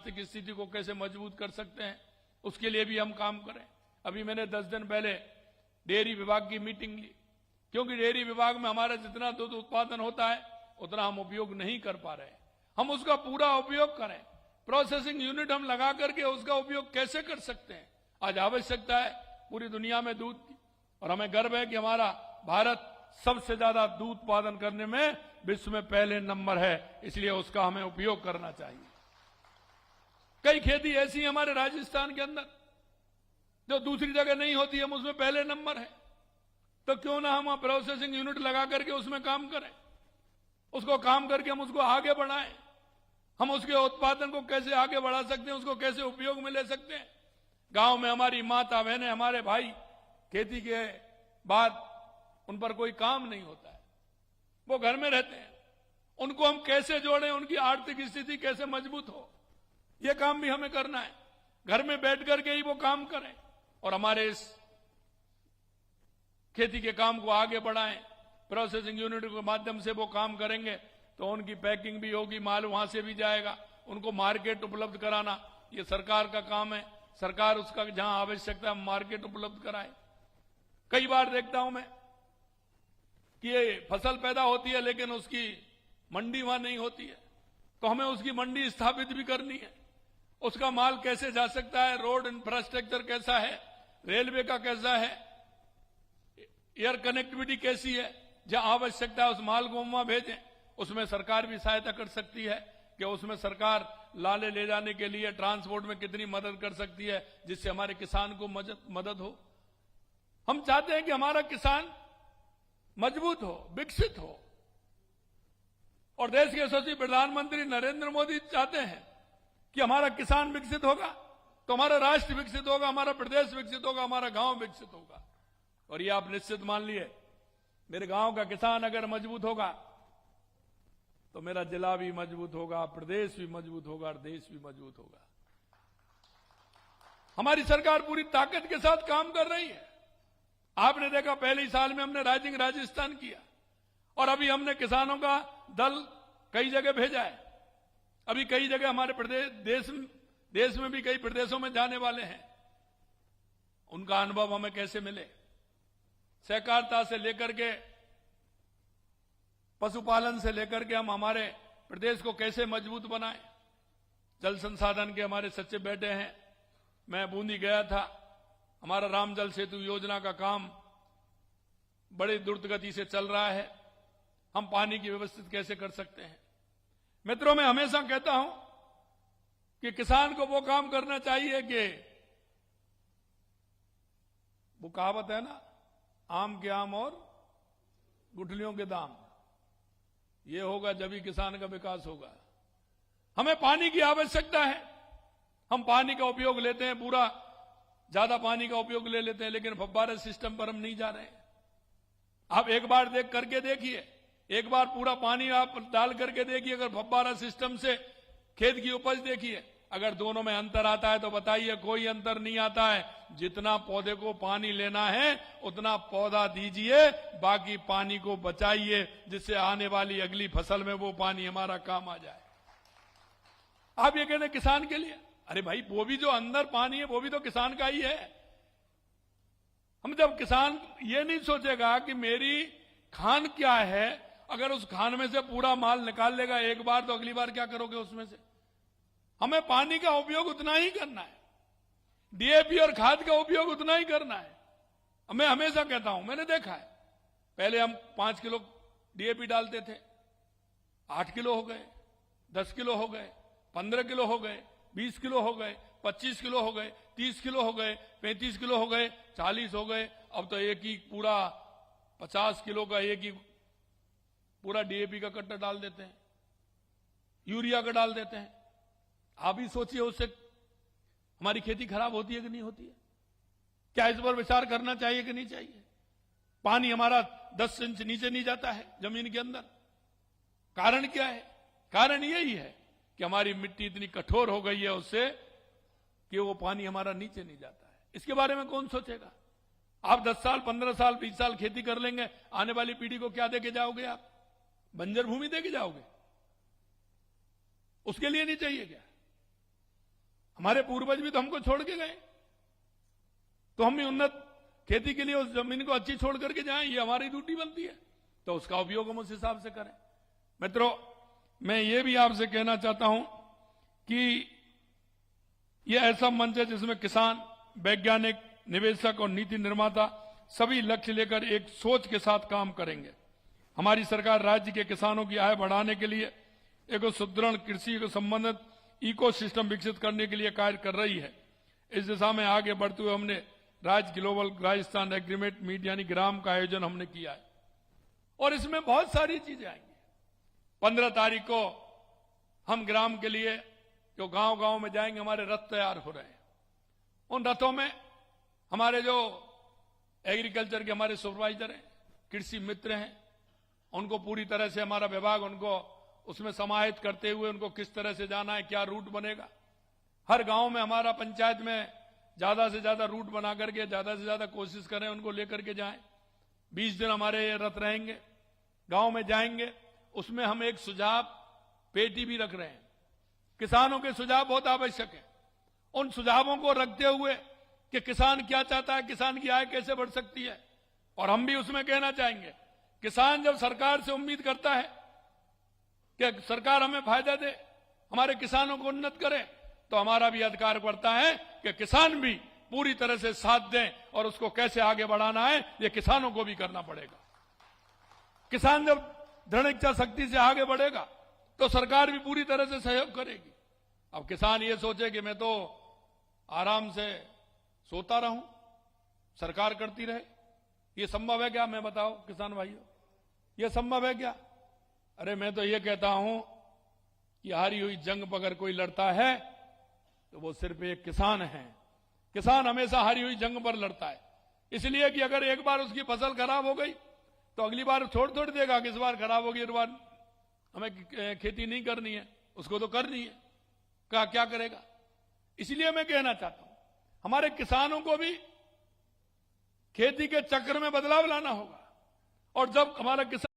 आर्थिक स्थिति को कैसे मजबूत कर सकते हैं, उसके लिए भी हम काम करें। अभी मैंने 10 दिन पहले डेयरी विभाग की मीटिंग ली, क्योंकि डेयरी विभाग में हमारा जितना दूध उत्पादन होता है उतना हम उपयोग नहीं कर पा रहे। हम उसका पूरा उपयोग करें, प्रोसेसिंग यूनिट हम लगा करके उसका उपयोग कैसे कर सकते हैं। आज आवश्यकता है पूरी दुनिया में दूध की, और हमें गर्व है कि हमारा भारत सबसे ज्यादा दूध उत्पादन करने में विश्व में पहले नंबर है, इसलिए उसका हमें उपयोग करना चाहिए। कई खेती ऐसी है हमारे राजस्थान के अंदर जो दूसरी जगह नहीं होती, हम उसमें पहले नंबर है, तो क्यों ना हम प्रोसेसिंग यूनिट लगा करके उसमें काम करें, उसको काम करके हम उसको आगे बढ़ाएं। हम उसके उत्पादन को कैसे आगे बढ़ा सकते हैं, उसको कैसे उपयोग में ले सकते हैं। गांव में हमारी माता बहनें, हमारे भाई खेती के बाद उन पर कोई काम नहीं होता है, वो घर में रहते हैं, उनको हम कैसे जोड़ें, उनकी आर्थिक स्थिति कैसे मजबूत हो, यह काम भी हमें करना है। घर में बैठ करके ही वो काम करें और हमारे इस खेती के काम को आगे बढ़ाएं। प्रोसेसिंग यूनिट के माध्यम से वो काम करेंगे तो उनकी पैकिंग भी होगी, माल वहां से भी जाएगा, उनको मार्केट उपलब्ध कराना ये सरकार का काम है। सरकार उसका जहां आवश्यकता है मार्केट उपलब्ध कराए। कई बार देखता हूं मैं कि ये फसल पैदा होती है लेकिन उसकी मंडी वहां नहीं होती है, तो हमें उसकी मंडी स्थापित भी करनी है। उसका माल कैसे जा सकता है, रोड इंफ्रास्ट्रक्चर कैसा है, रेलवे का कैसा है, एयर कनेक्टिविटी कैसी है, जहां आवश्यकता है उस माल को वहां भेजें। उसमें सरकार भी सहायता कर सकती है कि उसमें सरकार लाले ले जाने के लिए ट्रांसपोर्ट में कितनी मदद कर सकती है, जिससे हमारे किसान को मदद हो। हम चाहते हैं कि हमारा किसान मजबूत हो, विकसित हो, और देश के यशस्वी प्रधानमंत्री नरेंद्र मोदी चाहते हैं कि हमारा किसान विकसित होगा तो हमारा राष्ट्र विकसित होगा, हमारा प्रदेश विकसित होगा, हमारा गांव विकसित होगा। और ये आप निश्चित मान लिए, मेरे गांव का किसान अगर मजबूत होगा तो मेरा जिला भी मजबूत होगा, प्रदेश भी मजबूत होगा और देश भी मजबूत होगा। हमारी सरकार पूरी ताकत के साथ काम कर रही है। आपने देखा पहले ही साल में हमने राइजिंग राजस्थान किया, और अभी हमने किसानों का दल कई जगह भेजा है। अभी कई जगह हमारे प्रदेश देश में भी कई प्रदेशों में जाने वाले हैं। उनका अनुभव हमें कैसे मिले, सहकारिता से लेकर के पशुपालन से लेकर के हम हमारे प्रदेश को कैसे मजबूत बनाएं। जल संसाधन के हमारे सचिव बैठे हैं, मैं बूंदी गया था। हमारा राम जल सेतु योजना का काम बड़ी द्रुत गति से चल रहा है। हम पानी की व्यवस्थित कैसे कर सकते हैं। मित्रों, मैं हमेशा कहता हूं कि किसान को वो काम करना चाहिए कि वो कहावत है ना, आम के आम और गुठलियों के दाम, ये होगा जब ही किसान का विकास होगा। हमें पानी की आवश्यकता है, हम पानी का उपयोग लेते हैं, पूरा ज्यादा पानी का उपयोग ले लेते हैं, लेकिन फव्वारा सिस्टम पर हम नहीं जा रहे हैं। आप एक बार देख करके देखिए, एक बार पूरा पानी आप डाल करके देखिए, अगर फव्वारा सिस्टम से खेत की उपज देखिए, अगर दोनों में अंतर आता है तो बताइए। कोई अंतर नहीं आता है। जितना पौधे को पानी लेना है उतना पौधा दीजिए, बाकी पानी को बचाइए, जिससे आने वाली अगली फसल में वो पानी हमारा काम आ जाए। आप ये कहते हैं किसान के लिए, अरे भाई वो भी जो अंदर पानी है वो भी तो किसान का ही है। हम जब किसान ये नहीं सोचेगा कि मेरी खान क्या है, अगर उस खान में से पूरा माल निकाल लेगा एक बार, तो अगली बार क्या करोगे उसमें से। हमें पानी का उपयोग उतना ही करना है, डीएपी और खाद का उपयोग उतना ही करना है। मैं हमेशा कहता हूं, मैंने देखा है, पहले हम 5 किलो डीएपी डालते थे, 8 किलो हो गए, 10 किलो हो गए, 15 किलो हो गए, 20 किलो हो गए, 25 किलो हो गए, 30 किलो हो गए, 35 किलो हो गए, 40 हो गए। अब तो एक ही पूरा 50 किलो का एक ही पूरा डीएपी का कट्टा डाल देते हैं, यूरिया का डाल देते हैं। आप ही सोचिए, उससे हमारी खेती खराब होती है कि नहीं होती है। क्या इस पर विचार करना चाहिए कि नहीं चाहिए। पानी हमारा 10 इंच नीचे नहीं जाता है जमीन के अंदर। कारण क्या है? कारण यही है कि हमारी मिट्टी इतनी कठोर हो गई है उससे कि वो पानी हमारा नीचे नहीं जाता है। इसके बारे में कौन सोचेगा। आप 10 साल 15 साल 20 साल खेती कर लेंगे, आने वाली पीढ़ी को क्या देके जाओगे आप? बंजर भूमि देके जाओगे? उसके लिए नहीं चाहिए क्या? हमारे पूर्वज भी तो हमको छोड़ के गए, तो हम भी उन्नत खेती के लिए उस जमीन को अच्छी छोड़ करके जाएं, ये हमारी ड्यूटी बनती है, तो उसका उपयोग हम उस हिसाब से करें। मित्रों, मैं ये भी आपसे कहना चाहता हूं कि यह ऐसा मंच है जिसमें किसान, वैज्ञानिक, निवेशक और नीति निर्माता सभी लक्ष्य लेकर एक सोच के साथ काम करेंगे। हमारी सरकार राज्य के किसानों की आय बढ़ाने के लिए एक सुदृढ़ कृषि को संबंधित इकोसिस्टम विकसित करने के लिए कार्य कर रही है। इस दिशा में आगे बढ़ते हुए हमने राज्य ग्लोबल राजस्थान एग्रीमेंट मीट यानी ग्राम का आयोजन हमने किया है, और इसमें बहुत सारी चीजें आएंगी। 15 तारीख को हम ग्राम के लिए जो गांव-गांव में जाएंगे, हमारे रथ तैयार हो रहे हैं। उन रथों में हमारे जो एग्रीकल्चर के हमारे सुपरवाइजर हैं, कृषि मित्र हैं, उनको पूरी तरह से हमारा विभाग उनको उसमें समाहित करते हुए उनको किस तरह से जाना है, क्या रूट बनेगा। हर गांव में हमारा पंचायत में ज्यादा से ज्यादा रूट बना करके ज्यादा से ज्यादा कोशिश करें उनको लेकर के जाएं। 20 दिन हमारे ये रथ रहेंगे, गांव में जाएंगे। उसमें हम एक सुझाव पेटी भी रख रहे हैं। किसानों के सुझाव बहुत आवश्यक है। उन सुझावों को रखते हुए कि किसान क्या चाहता है, किसान की आय कैसे बढ़ सकती है, और हम भी उसमें कहना चाहेंगे, किसान जब सरकार से उम्मीद करता है कि सरकार हमें फायदा दे, हमारे किसानों को उन्नत करे, तो हमारा भी अधिकार पड़ता है कि किसान भी पूरी तरह से साथ दें, और उसको कैसे आगे बढ़ाना है ये किसानों को भी करना पड़ेगा। किसान जब दृढ़ इच्छा शक्ति से आगे बढ़ेगा तो सरकार भी पूरी तरह से सहयोग करेगी। अब किसान ये सोचे कि मैं तो आराम से सोता रहूं, सरकार करती रहे, ये संभव है क्या? मैं बताओ किसान भाइयों, ये संभव है क्या? अरे मैं तो ये कहता हूं कि हारी हुई जंग पर अगर कोई लड़ता है तो वो सिर्फ एक किसान है। किसान हमेशा हारी हुई जंग पर लड़ता है, इसलिए कि अगर एक बार उसकी फसल खराब हो गई तो अगली बार छोड़ देगा कि इस बार खराब होगी, इस बार हमें खेती नहीं करनी है, उसको तो करनी है, क्या करेगा? इसलिए मैं कहना चाहता हूं हमारे किसानों को भी खेती के चक्र में बदलाव लाना होगा, और जब हमारा किसान